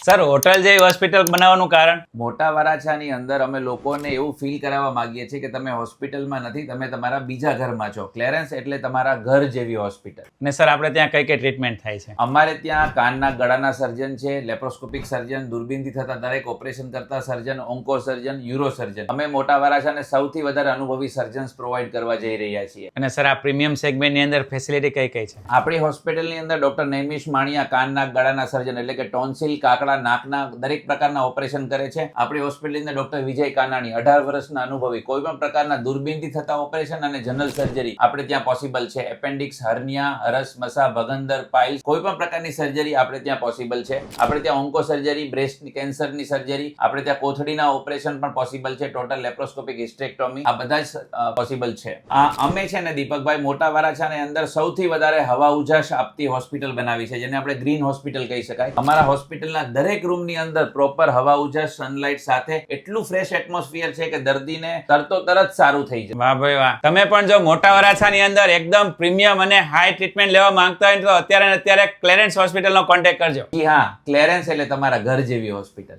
Sir hotel જેવી hospital બનાવવાનું કારણ? મોટા વરાછાની અંદર અમે લોકોને એવું ફીલ કરાવવા માંગીએ છીએ કે તમે હોસ્પિટલમાં નથી, તમે તમારા બીજા ઘરમાં છો. ક્લેરન્સ એટલે તમારા ઘર જેવી હોસ્પિટલ. ને સર આપણે ત્યાં કઈ કઈ ટ્રીટમેન્ટ થાય છે? અમારે ત્યાં કાનના ગળાના સર્જન છે, લેપ્રોસ્કોપિક સર્જન, દૂરબીનથી થતા દરેક ઓપરેશન કરતા સર્જન, ઓન્કો સર્જન, યુરો સર્જન. અમે મોટા વરાછાને સૌથી વધારે અનુભવી સર્જન્સ પ્રોવાઈડ કરવા જઈ રહ્યા છીએ. અને સર આ પ્રીમિયમ સેગમેન્ટની અંદર ફેસિલિટી કઈ કઈ છે? આપણી હોસ્પિટલની અંદર ડોક્ટર નૈમિષ માણિયા કાનના ગળાના સર્જન એટલે કે ટોન્સિલ, કાકડા, નાકના દરેક પ્રકારના ઓપરેશન કરે છે. આપણી હોસ્પિટલની અંદર ડોક્ટર વિજય કાનાણી 18 વર્ષના અનુભવી કોઈ પણ પ્રકારના દૂરબીનથી થતા ઓપરેશન અને જનરલ સર્જરી આપણે ત્યાં પોસિબલ છે. એપેન્ડિક્સ, હર્નિયા, હરસ, મસા, ભગંદર, પાઇલ્સ, કોઈ પણ પ્રકારની સર્જરી આપણે ત્યાં પોસિબલ છે. આપણે ત્યાં ઓન્કો સર્જરી, બ્રેસ્ટ કેન્સરની સર્જરી, આપણે ત્યાં કોથળીના ઓપરેશન પણ પોસિબલ છે. ટોટલ લેપ્રોસ્કોપિક હિસ્ટેક્ટોમી, આ બધા જ પોસિબલ છે. અમે છે ને દીપકભાઈ મોટા વરાછાની અંદર સૌથી વધારે હવા ઉજાસ આપતી હોસ્પિટલ બનાવી છે, જેને આપણે ગ્રીન હોસ્પિટલ કહી શકાય. અમારા હોસ્પિટલના દરેક રૂમની અંદર પ્રોપર હવા ઉજાસ, સનલાઇટ સાથે એટલું ફ્રેશ એટમોસ્ફિયર છે કે દર્દીને તરત સારું થઈ જાય. વાહ ભાઈ વાહ. તમે પણ જો મોટા વરાછાની અંદર એકદમ પ્રીમિયમ અને હાઈ ટ્રીટમેન્ટ લેવા માંગતા હોય તો અત્યારે ક્લેરન્સ હોસ્પિટલનો કોન્ટેક્ટ કરજો. જી હા, ક્લેરન્સ એટલે તમારા ઘર જેવી હોસ્પિટલ.